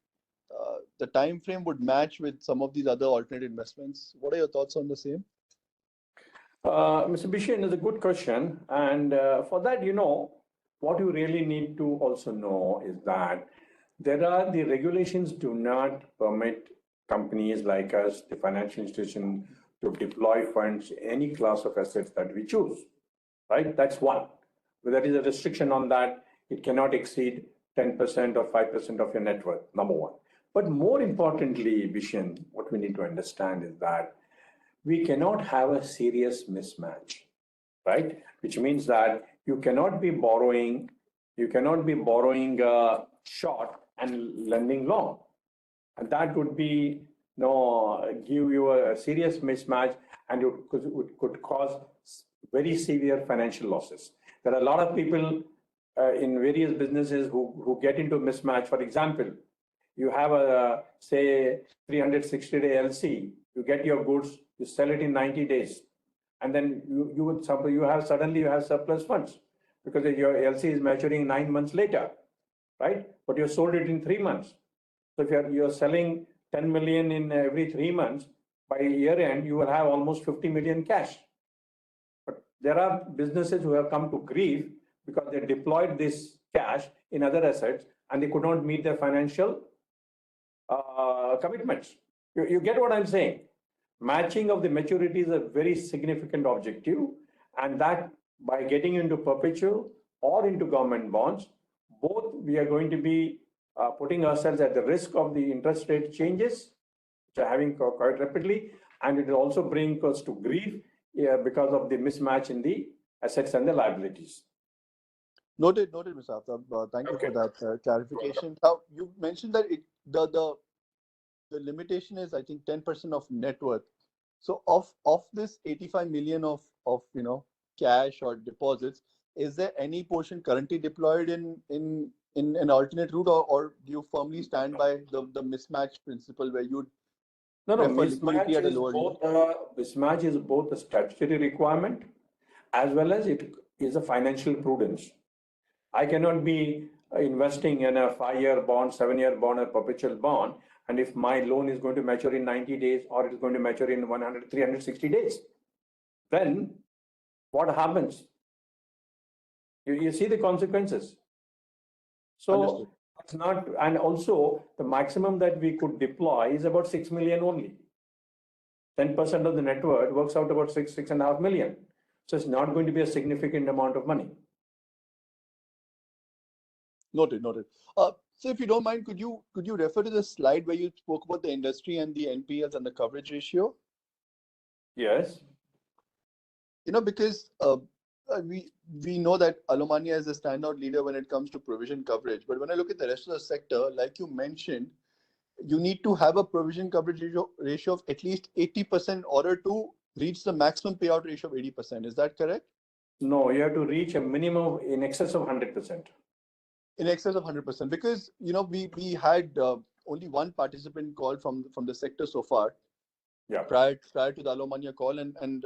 the time frame would match with some of these other alternate investments. What are your thoughts on the same? Mr. Bishan is a good question. And for that, what you really need to also know is that the regulations do not permit companies like us, the financial institution, to deploy funds, any class of assets that we choose, right? That's one. But there is a restriction on that. It cannot exceed 10% or 5% of your net worth, number one. But more importantly, Bishan, what we need to understand is that we cannot have a serious mismatch, right? Which means that you cannot be borrowing short and lending long. And that would be give you a serious mismatch, and it could cause very severe financial losses. There are a lot of people in various businesses who get into mismatch. For example, you have a, say, 360-day LC, you get your goods, you sell it in 90 days. And then you have surplus funds because your LC is maturing 9 months later, right? But you sold it in 3 months. So if you're selling 10 million in every 3 months, by year end, you will have almost 50 million cash. But there are businesses who have come to grief because they deployed this cash in other assets and they could not meet their financial commitments. You get what I'm saying? Matching of the maturity is a very significant objective, and that by getting into perpetual or into government bonds, both we are going to be putting ourselves at the risk of the interest rate changes, which are having quite rapidly, and it will also bring us to grief because of the mismatch in the assets and the liabilities. Noted, Mr. Aftab. Thank you for that clarification. Now, you mentioned that the limitation is, I think, 10% of net worth. So of this 85 million of cash or deposits, is there any portion currently deployed in an alternate route, or do you firmly stand by the mismatch principle where you'd prefer liquidity at a lower yield? Mismatch is both a statutory requirement as well as it is a financial prudence. I cannot be investing in a 5-year bond, 7-year bond, or perpetual bond, and if my loan is going to mature in 90 days or it is going to mature in 360 days, then what happens? You see the consequences. So Understood. it's not, and also the maximum that we could deploy is about 6 million only. 10% of the net worth works out about 6.5 million. So it's not going to be a significant amount of money. Noted. So if you don't mind, could you refer to the slide where you spoke about the industry and the NPLs and the coverage ratio? Yes. Because we know that Alomania is a standout leader when it comes to provision coverage. But when I look at the rest of the sector, like you mentioned, you need to have a provision coverage ratio of at least 80% in order to reach the maximum payout ratio of 80%. Is that correct? No, you have to reach a minimum in excess of 100%. In excess of 100%, because we had only one participant call from the sector so far. Yeah. Prior to the Alomania call, and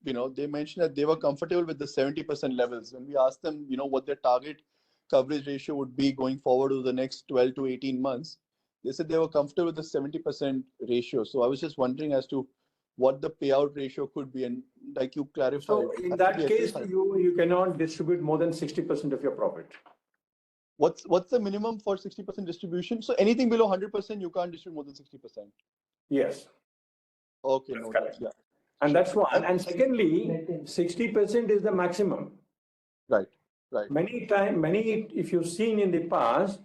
they mentioned that they were comfortable with the 70% levels. When we asked them, what their target coverage ratio would be going forward over the next 12 to 18 months, they said they were comfortable with the 70% ratio. So I was just wondering as to what the payout ratio could be, and like you clarified. So in that case, you cannot distribute more than 60% of your profit. What's the minimum for 60% distribution? So anything below 100%, you can't distribute more than 60%. Yes. Okay, That's no, correct. yeah. And Sure. that's one. And secondly, 60% is the maximum. Right. Right. If you've seen in the past,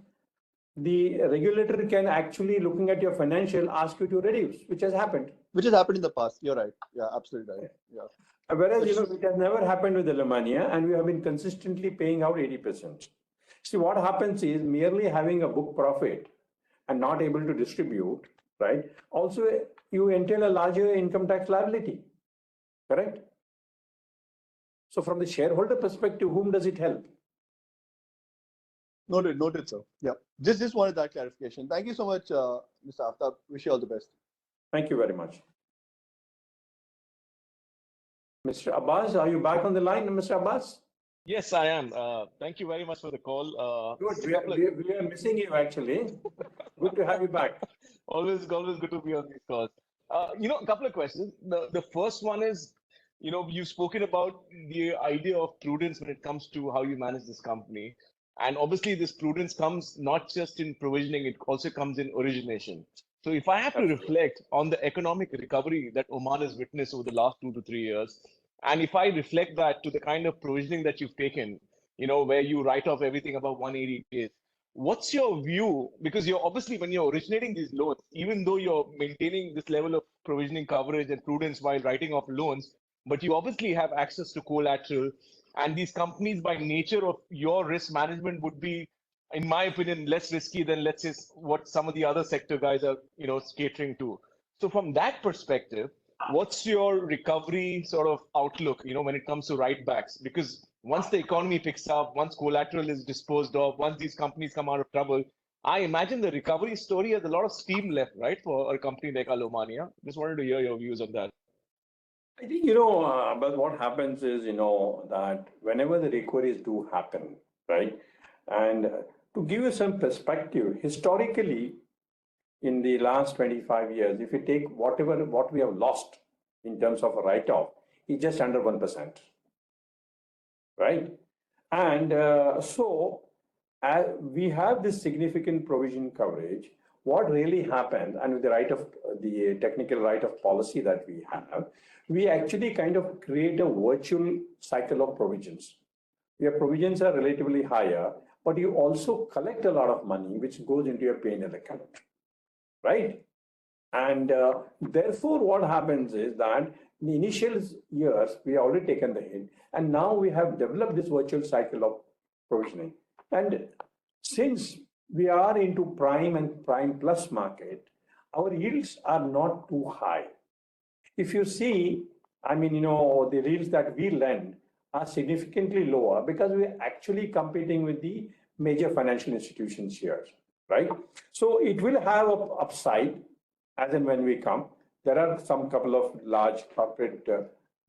the regulator can actually, looking at your financial, ask you to reduce, which has happened. Which has happened in the past. You're right. Yeah, absolutely right. Yeah. Whereas, it has never happened with Alemania, and we have been consistently paying out 80%. See, what happens is merely having a book profit and not able to distribute, right? Also, you entail a larger income tax liability, correct? So from the shareholder perspective, whom does it help? Noted, sir. Yeah. Just wanted that clarification. Thank you so much, Mr. Aftab. Wish you all the best. Thank you very much. Mr. Abbas, are you back on the line, Mr. Abbas? Yes, I am. Thank you very much for the call. Good. Just a couple of- We are missing you actually. Good to have you back. always good to be on these calls. A couple of questions. The first one is, you've spoken about the idea of prudence when it comes to how you manage this company. And obviously this prudence comes not just in provisioning, it also comes in origination. So if I have to reflect on the economic recovery that Oman has witnessed over the last 2 to 3 years, and if I reflect that to the kind of provisioning that you've taken, where you write off everything above 180 days, what's your view? Because you're obviously, when you're originating these loans, even though you're maintaining this level of provisioning coverage and prudence while writing off loans, but you obviously have access to collateral. And these companies, by nature of your risk management, would be, in my opinion, less risky than, let's say, what some of the other sector guys are, catering to. So from that perspective, what's your recovery sort of outlook, when it comes to write backs? Because once the economy picks up, once collateral is disposed of, once these companies come out of trouble, I imagine the recovery story has a lot of steam left, right, for a company like Alomania. Just wanted to hear your views on that. I think, but what happens is, that whenever the recoveries do happen, right? And to give you some perspective, historically, in the last 25 years, if you take what we have lost in terms of a write-off, it's just under 1%, right? And so as we have this significant provision coverage. What really happened, and with the technical right of policy that we have, we actually kind of create a virtual cycle of provisions. Your provisions are relatively higher, but you also collect a lot of money which goes into your P&L account, right? And therefore, what happens is that in the initial years, we have already taken the hit, and now we have developed this virtual cycle of provisioning. And since we are into prime and prime plus market, our yields are not too high. If you see, the yields that we lend are significantly lower because we're actually competing with the major financial institutions here, right? So it will have an upside as and when we come. There are some couple of large corporate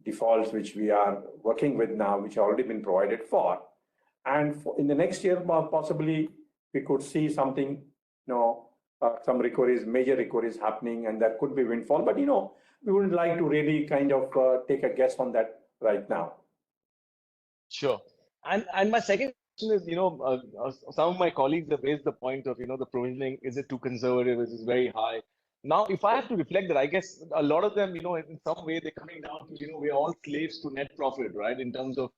defaults which we are working with now, which have already been provided for. And in the next year, possibly we could see something, some recoveries, major recoveries happening, and there could be windfall. But, we wouldn't like to really kind of take a guess on that right now. Sure. And my second question is, some of my colleagues have raised the point of, the provisioning, is it too conservative? Is it very high? Now, if I have to reflect that, I guess a lot of them, in some way they're coming down to, we're all slaves to net profit, right? In terms of,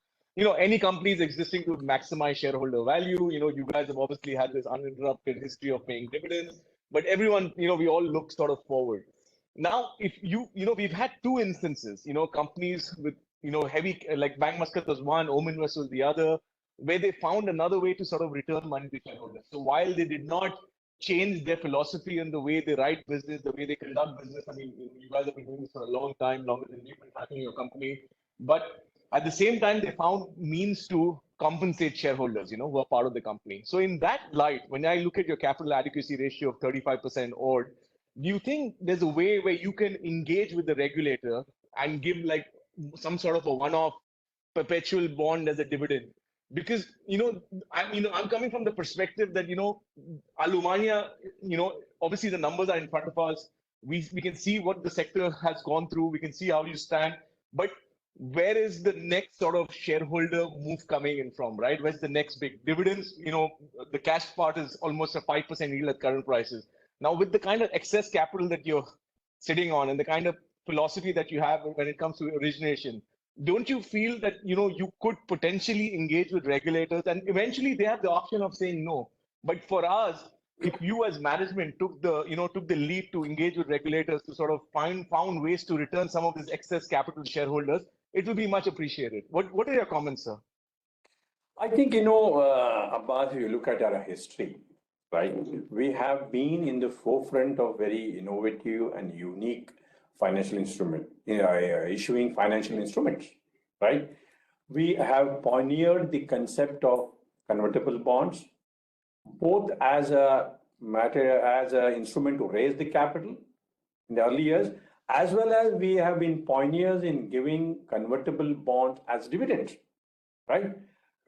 any companies existing to maximize shareholder value. You guys have obviously had this uninterrupted history of paying dividends, but everyone, we all look sort of forward. Now, if we've had two instances, companies with, heavy, like Bank Muscat was one, Ominvest was the other, where they found another way to sort of return money to shareholders. So while they did not change their philosophy and the way they write business, the way they conduct business, you guys have been doing this for a long time, longer than we've been tracking your company. But at the same time, they found means to compensate shareholders, who are part of the company. So in that light, when I look at your capital adequacy ratio of 35% odd, do you think there's a way where you can engage with the regulator and give like some sort of a one-off perpetual bond as a dividend? Because, I'm coming from the perspective that, Alumania, obviously the numbers are in front of us. We can see what the sector has gone through. We can see how you stand. But where is the next sort of shareholder move coming in from, right? Where's the next big dividends? The cash part is almost a 5% yield at current prices. Now, with the kind of excess capital that you're sitting on and the kind of philosophy that you have when it comes to origination, don't you feel that you could potentially engage with regulators and eventually they have the option of saying no? But for us, if you as management took the lead to engage with regulators to sort of found ways to return some of this excess capital to shareholders, it will be much appreciated. What are your comments, sir? I think, Abbas, if you look at our history, right, we have been in the forefront of very innovative and unique financial instrument, issuing financial instruments, right? We have pioneered the concept of convertible bonds, both as an instrument to raise the capital in the early years, as well as we have been pioneers in giving convertible bonds as dividends, right?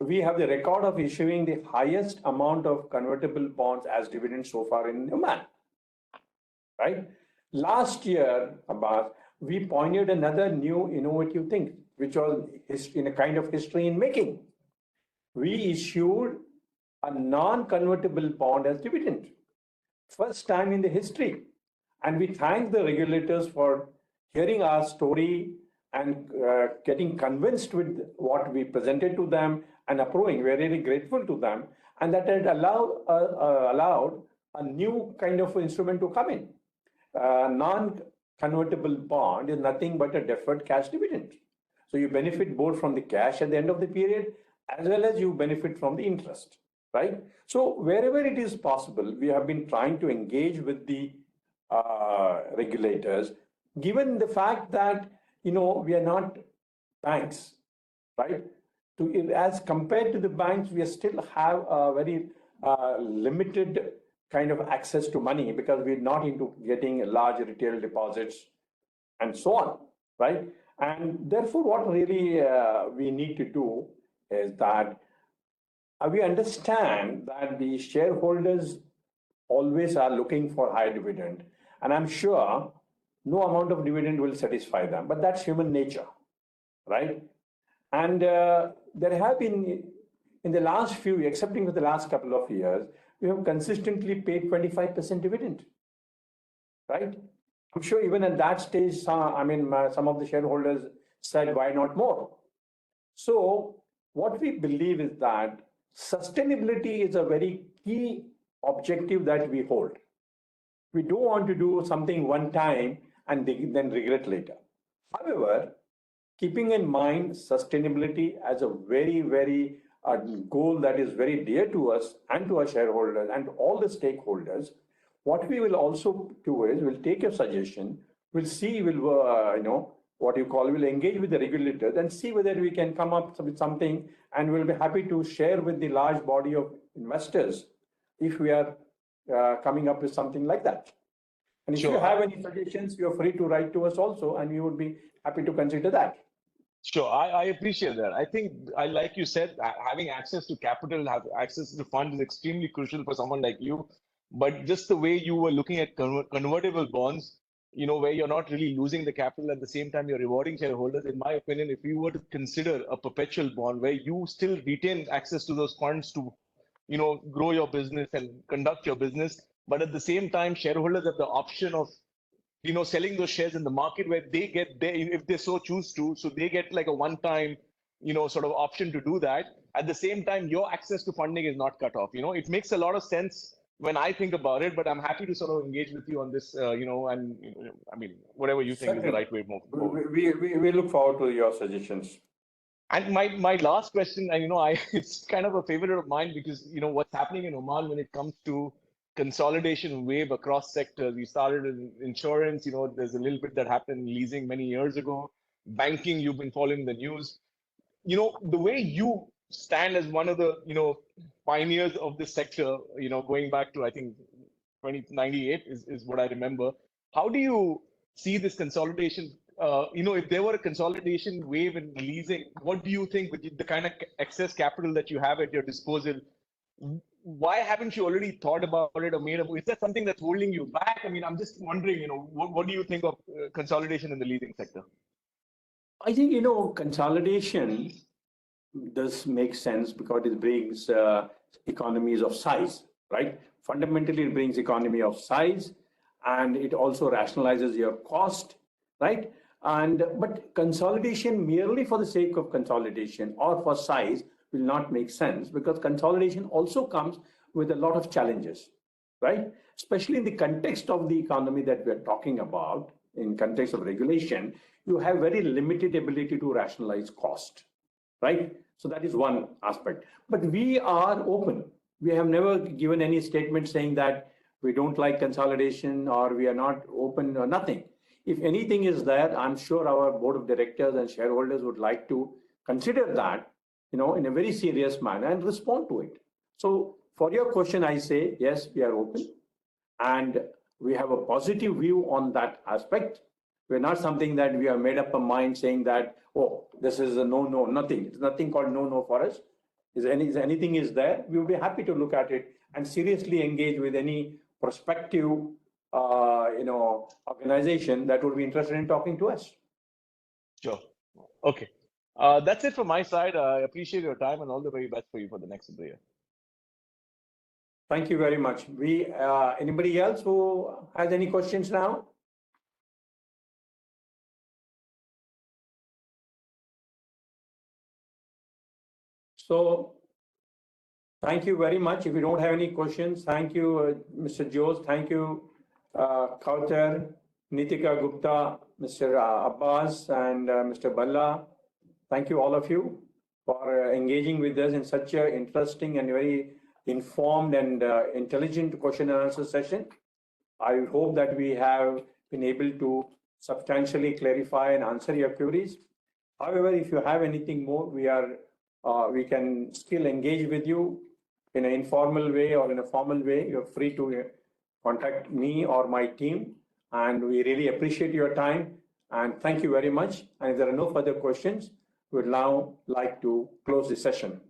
We have the record of issuing the highest amount of convertible bonds as dividends so far in Oman, right? Last year, Abbas, we pioneered another new innovative thing, which was in a kind of history in making. We issued a non-convertible bond as dividend, first time in the history. And we thank the regulators for hearing our story and getting convinced with what we presented to them and approving. We're really grateful to them. And that had allowed a new kind of instrument to come in. Non-convertible bond is nothing but a deferred cash dividend. So you benefit both from the cash at the end of the period, as well as you benefit from the interest, right? So wherever it is possible, we have been trying to engage with the regulators, given the fact that, we are not banks, right? As compared to the banks, we still have a very limited kind of access to money because we're not into getting large retail deposits and so on, right? And therefore, what really we need to do is that we understand that the shareholders always are looking for high dividend. And I'm sure no amount of dividend will satisfy them, but that's human nature, right? And there have been, in the last few, excepting for the last couple of years, we have consistently paid 25% dividend, right? I'm sure even at that stage, some of the shareholders said, why not more? So what we believe is that sustainability is a very key objective that we hold. We don't want to do something one time and then regret later. However, keeping in mind sustainability as a very, very goal that is very dear to us and to our shareholders and all the stakeholders, what we will also do is we'll take your suggestion, we'll see, we'll engage with the regulators and see whether we can come up with something, and we'll be happy to share with the large body of investors if we are coming up with something like that. And if you have any suggestions, you're free to write to us also, and we would be happy to consider that. Sure, I appreciate that. I think, like you said, having access to capital, have access to funds is extremely crucial for someone like you. But just the way you were looking at convertible bonds, where you're not really losing the capital at the same time you're rewarding shareholders, in my opinion, if you were to consider a perpetual bond where you still retain access to those funds to, grow your business and conduct your business, but at the same time, shareholders have the option of selling those shares in the market where they get if they so choose to, so they get like a one-time, sort of option to do that. At the same time, your access to funding is not cut off. It makes a lot of sense when I think about it, but I'm happy to sort of engage with you on this, and whatever you think is the right way to move forward. We look forward to your suggestions. And my last question, and it's kind of a favorite of mine because what's happening in Oman when it comes to consolidation wave across sectors. We started in insurance, there's a little bit that happened in leasing many years ago. Banking, you've been following the news. The way you stand as one of the, pioneers of this sector, going back to, I think, 1998 is what I remember. How do you see this consolidation? If there were a consolidation wave in leasing, what do you think with the kind of excess capital that you have at your disposal? Why haven't you already thought about it or is that something that's holding you back? I'm just wondering, what do you think of consolidation in the leasing sector? I think, consolidation does make sense because it brings economies of size, right? Fundamentally, it brings economy of size, and it also rationalizes your cost, right? But consolidation merely for the sake of consolidation or for size will not make sense, because consolidation also comes with a lot of challenges, right? Especially in the context of the economy that we're talking about, in context of regulation, you have very limited ability to rationalize cost, right? So that is one aspect. But we are open. We have never given any statement saying that we don't like consolidation or we are not open or nothing. If anything is there, I'm sure our board of directors and shareholders would like to consider that, in a very serious manner and respond to it. So for your question, I say, yes, we are open and we have a positive view on that aspect. We're not something that we have made up a mind saying that, oh, this is a no, nothing. It's nothing called no for us. Is anything is there, we will be happy to look at it and seriously engage with any prospective, organization that would be interested in talking to us. Sure. Okay. That's it from my side. I appreciate your time and all the very best for you for the next of the year. Thank you very much. Anybody else who has any questions now? So thank you very much. If you don't have any questions, thank you, Mr. Jose. Thank you, Kautar, Nitika Gupta, Mr. Abbas, and Mr. Balla. Thank you, all of you, for engaging with us in such an interesting and very informed and intelligent question and answer session. I hope that we have been able to substantially clarify and answer your queries. However, if you have anything more, we can still engage with you in an informal way or in a formal way. You're free to contact me or my team, and we really appreciate your time. And thank you very much. And if there are no further questions, we would now like to close the session.